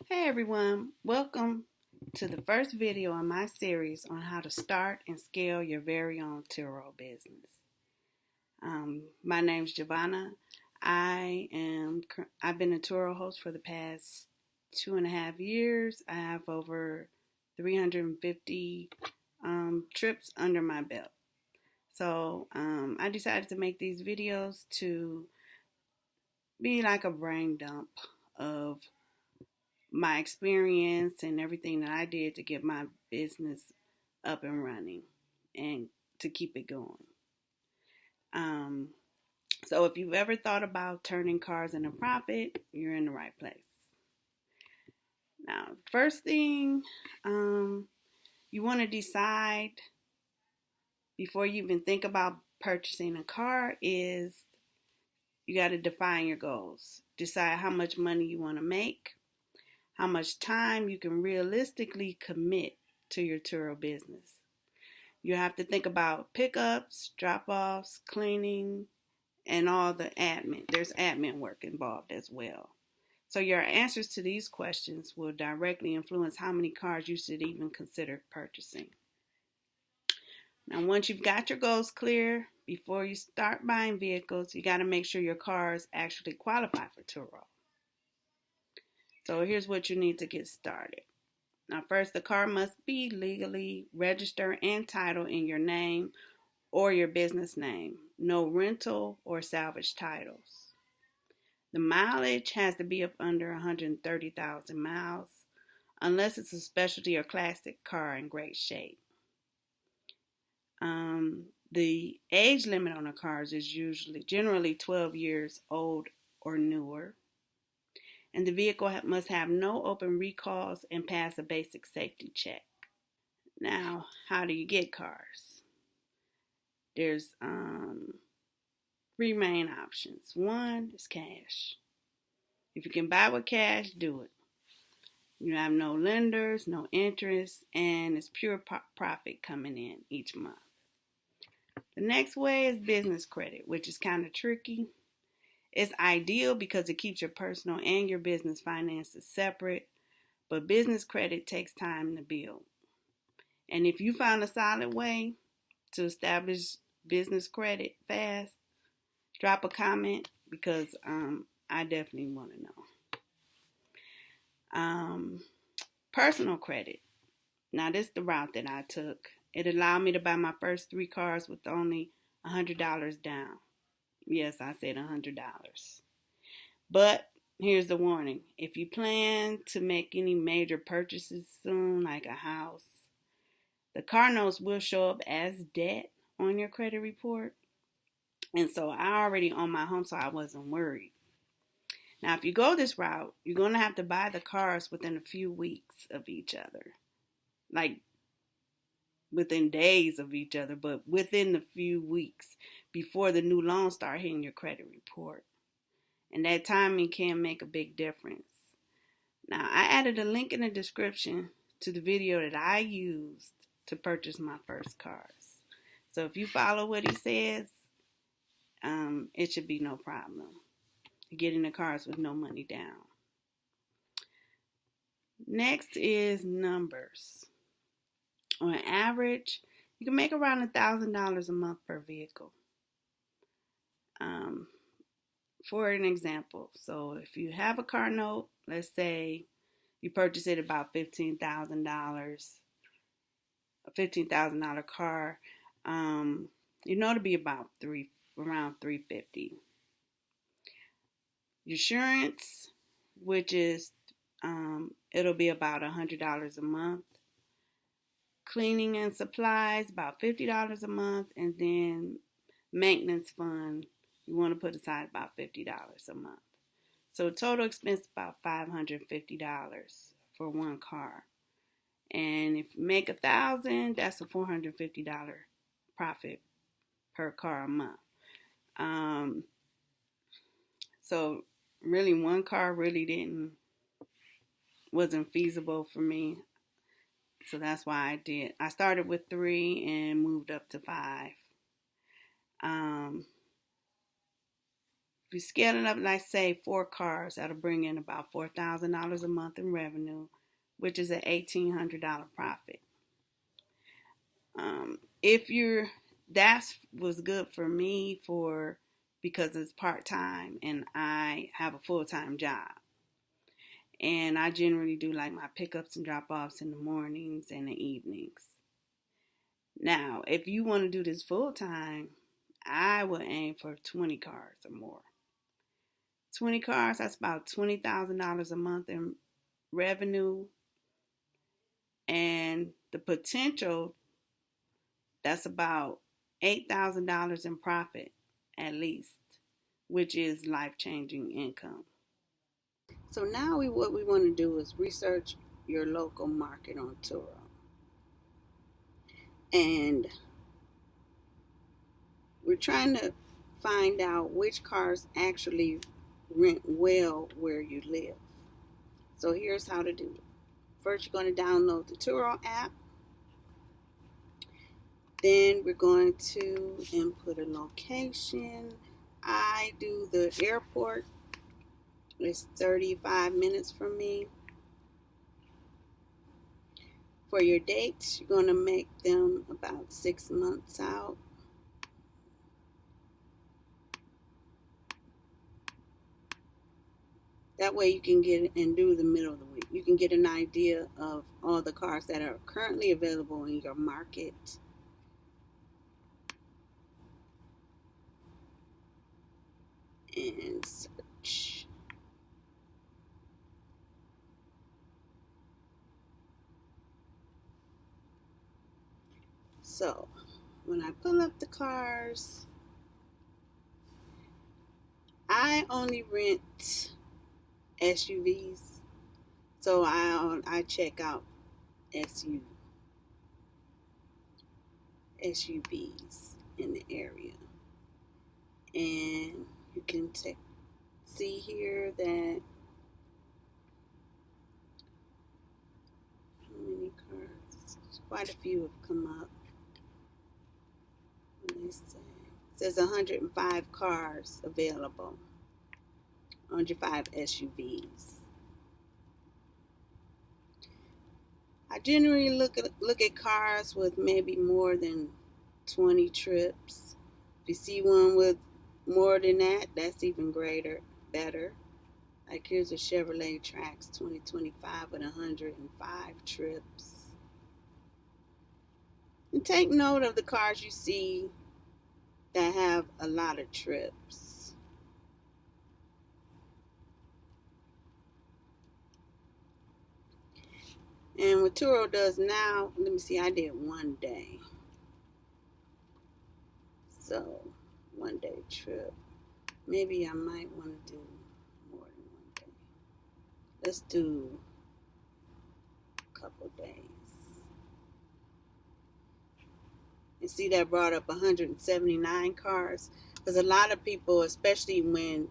Hey everyone, welcome to the first video in my series on how to start and scale your very own Turo business. My name's Giovanna. I've been a Turo host for the past 2.5 years. I have over 350 trips under my belt. So I decided to make these videos to be like a brain dump of my experience and everything that I did to get my business up and running and to keep it going. Um, so if you've ever thought about turning cars into profit, you're in the right place. Now, first thing you want to decide before you even think about purchasing a car is you got to define your goals. Decide how much money you want to make, how much time you can realistically commit to your Turo business. You have to think about pickups, drop-offs, cleaning, and all the admin. There's admin work involved as well. So your answers to these questions will directly influence how many cars you should even consider purchasing. Now, once you've got your goals clear, before you start buying vehicles, you got to make sure your cars actually qualify for Turo. So here's what you need to get started. Now, first, the car must be legally registered and titled in your name or your business name. No rental or salvage titles. The mileage has to be up under 130,000 miles, unless it's a specialty or classic car in great shape. The age limit on the cars is generally 12 years old or newer. And the vehicle must have no open recalls and pass a basic safety check. Now, how do you get cars? There's three main options. One is cash. If you can buy with cash, do it. You have no lenders, no interest, and it's pure profit coming in each month. The next way is business credit, which is kind of tricky. It's ideal because it keeps your personal and your business finances separate, but business credit takes time to build. And if you find a solid way to establish business credit fast, drop a comment because I definitely want to know. Personal credit. Now, this is the route that I took. It allowed me to buy my first 3 cars with only $100 down. Yes, I said $100. But here's the warning. If you plan to make any major purchases soon, like a house, the car notes will show up as debt on your credit report. And so I already own my home, so I wasn't worried. Now, if you go this route, you're going to have to buy the cars within a few weeks of each other. Like within days of each other, but within the few weeks before the new loans start hitting your credit report. And that timing can make a big difference. Now, I added a link in the description to the video that I used to purchase my first cars. So if you follow what he says, it should be no problem getting the cars with no money down. Next is numbers. On average, you can make around $1,000 a month per vehicle. For an example, so if you have a car note, let's say you purchase it about $15,000, a $15,000 car, to be about around $350. Insurance, which is it'll be about $100 a month. Cleaning and supplies, about $50 a month, and then maintenance fund, you want to put aside about $50 a month. So total expense about $550 for one car. And if you make $1,000, that's a $450 profit per car a month. So really one car really wasn't feasible for me. So that's why I started with 3 and moved up to 5. If you scale it up, like say 4 cars, that'll bring in about $4,000 a month in revenue, which is an $1,800 profit. If you're That was good for me because it's part-time and I have a full-time job. And I generally do like my pickups and drop-offs in the mornings and the evenings. Now, if you want to do this full-time, I would aim for 20 cars or more. 20 cars, that's about $20,000 a month in revenue. And the potential, that's about $8,000 in profit at least, which is life-changing income. So now what we want to do is research your local market on Turo. And we're trying to find out which cars actually rent well where you live. So here's how to do it. First, you're going to download the Turo app. Then we're going to input a location. I do the airport. It's 35 minutes from me. For your dates, you're going to make them about 6 months out. That way you can get and do the middle of the week. You can get an idea of all the cars that are currently available in your market. And search. So when I pull up the cars, I only rent SUVs. So I check out SUVs in the area. And you can see here that how many cars? Quite a few have come up. Let me see. It says 105 cars available. 105 SUVs. I generally look at cars with maybe more than 20 trips. If you see one with more than that, that's even better. Like here's a Chevrolet Trax 2025 with 105 trips. And take note of the cars you see that have a lot of trips. And what Turo does now, let me see, I did 1 day. So, 1 day trip. Maybe I might want to do more than 1 day. Let's do a couple days. And see, that brought up 179 cars. Because a lot of people, especially when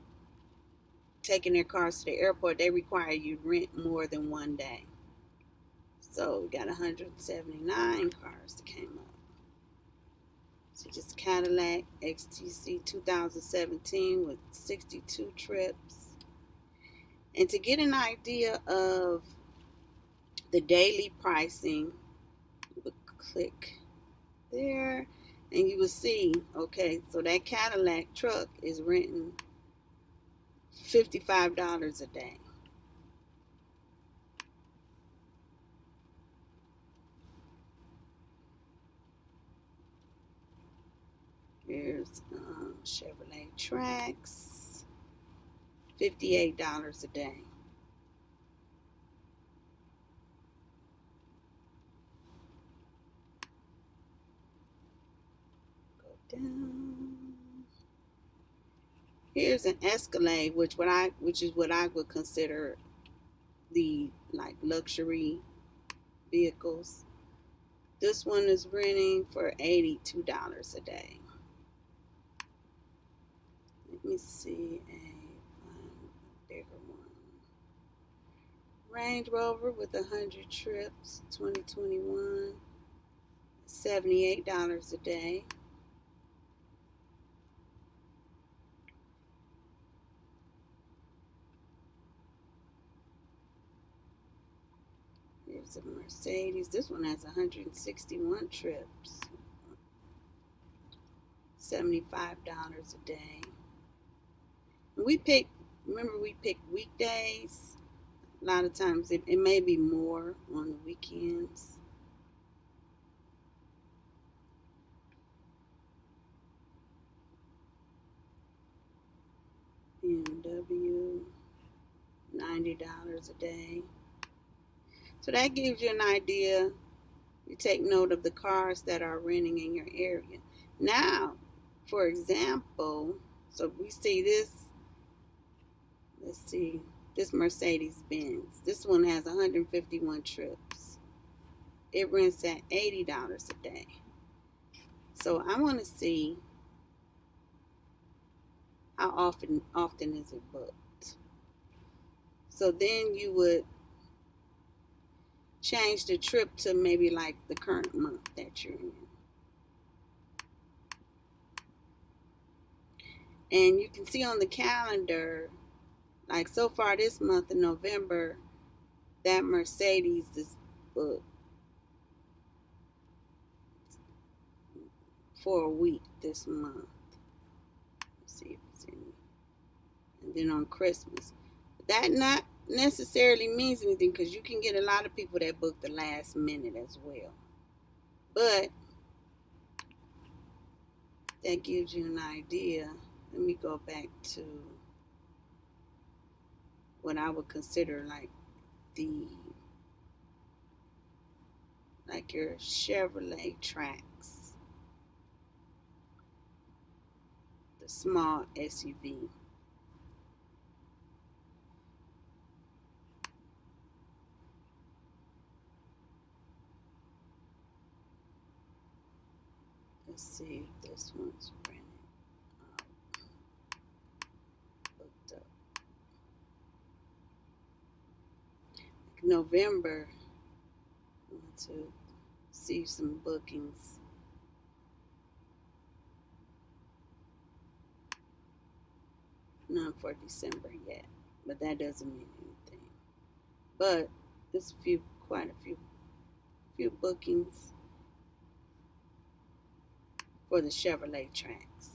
taking their cars to the airport, they require you rent more than 1 day. So we got 179 cars that came up. So just Cadillac XTC 2017 with 62 trips. And to get an idea of the daily pricing, we'll click there and you will see, okay, so that Cadillac truck is renting $55 a day. Here's Chevrolet Trax, $58 a day. Go down. Here's an Escalade, which is what I would consider the like luxury vehicles. This one is renting for $82 a day. Let me see a bigger one. Range Rover with 100 trips, 2021, $78 a day. Here's a Mercedes. This one has 161 trips. $75 a day. Remember we pick weekdays. A lot of times it may be more on the weekends. BMW, $90 a day. So that gives you an idea. You take note of the cars that are renting in your area. Now, for example, so we see this, let's see, this Mercedes Benz. This one has 151 trips. It rents at $80 a day. So I want to see how often is it booked. So then you would change the trip to maybe like the current month that you're in. And you can see on the calendar, like so far this month in November, that Mercedes is booked for a week this month. Let's see if it's any. And then on Christmas. That not necessarily means anything because you can get a lot of people that book the last minute as well. But that gives you an idea. Let me go back to what I would consider like your Chevrolet Trax, the small SUV. Let's see if this one's rented. Booked up. Like November, I want to see some bookings. None for December yet, but that doesn't mean anything. But there's quite a few bookings for the Chevrolet Trax.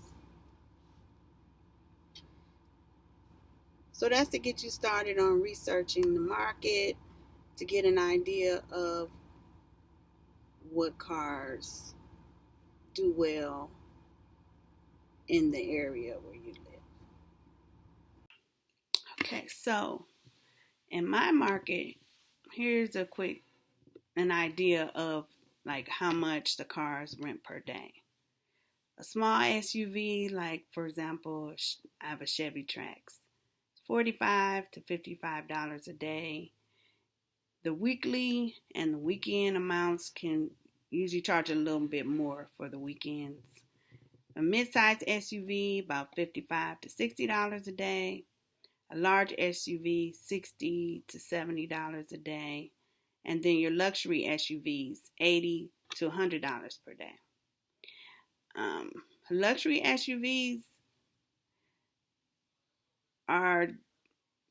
So that's to get you started on researching the market, to get an idea of what cars do well in the area where you live. Okay, so in my market, here's an idea of like how much the cars rent per day. A small SUV, like for example, I have a Chevy Trax, $45 to $55 a day. The weekly and the weekend amounts can usually charge a little bit more for the weekends. A mid-sized SUV, about $55 to $60 a day. A large SUV, $60 to $70 a day. And then your luxury SUVs, $80 to $100 per day. Luxury SUVs are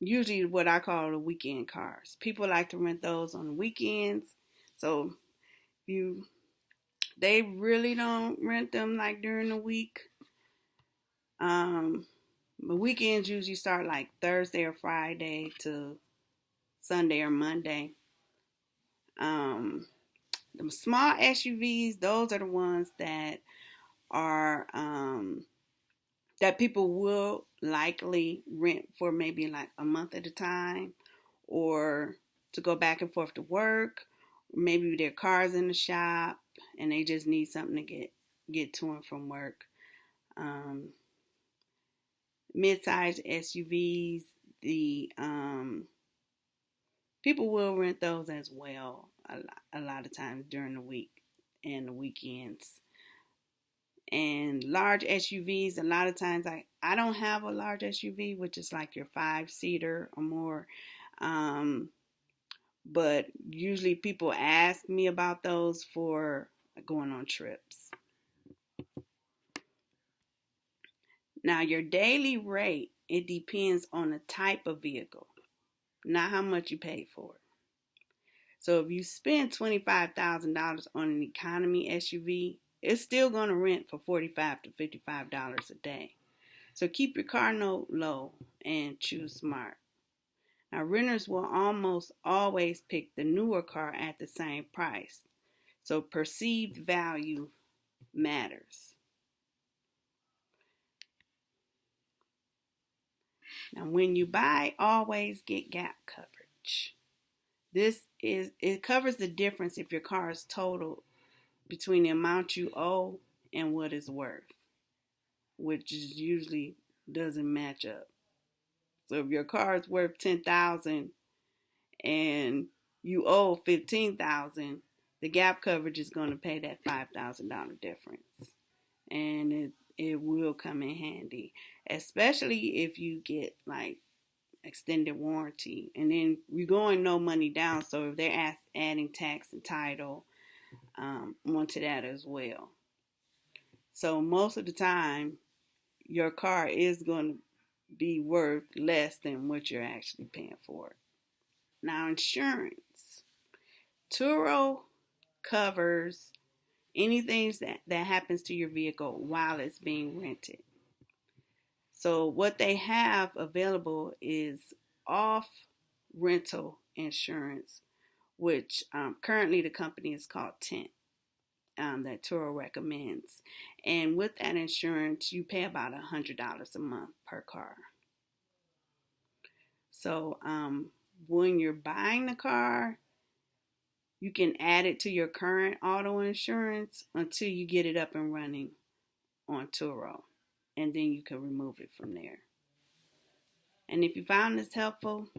usually what I call the weekend cars. People like to rent those on the weekends. So they really don't rent them like during the week. The weekends usually start like Thursday or Friday to Sunday or Monday. The small SUVs, those are the ones that are that people will likely rent for maybe like a month at a time, or to go back and forth to work. Maybe their car's in the shop and they just need something to get to and from work. Mid-sized SUVs, the people will rent those as well a lot of times during the week and the weekends. And large SUVs, a lot of times I don't have a large SUV, which is like your 5-seater or more. But usually people ask me about those for going on trips. Now your daily rate, it depends on the type of vehicle, not how much you pay for it. So if you spend $25,000 on an economy SUV, it's still going to rent for $45 to $55 a day. So keep your car note low and choose smart. Now, renters will almost always pick the newer car at the same price. So perceived value matters. Now, when you buy, always get gap coverage. It covers the difference if your car is totaled between the amount you owe and what it's worth, which is usually doesn't match up. So if your car is worth $10,000 and you owe $15,000, the gap coverage is going to pay that $5,000 difference, and it will come in handy, especially if you get like extended warranty, and then you're going no money down. So if they're adding tax and title onto that as well. So most of the time, your car is going to be worth less than what you're actually paying for it. Now, insurance. Turo covers anything that happens to your vehicle while it's being rented. So what they have available is off rental insurance, which currently the company is called Tint, that Turo recommends. And with that insurance, you pay about $100 a month per car. So when you're buying the car, you can add it to your current auto insurance until you get it up and running on Turo, and then you can remove it from there. And if you found this helpful,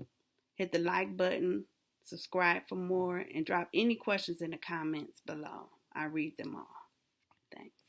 hit the like button, subscribe for more, and drop any questions in the comments below. I read them all. Thanks.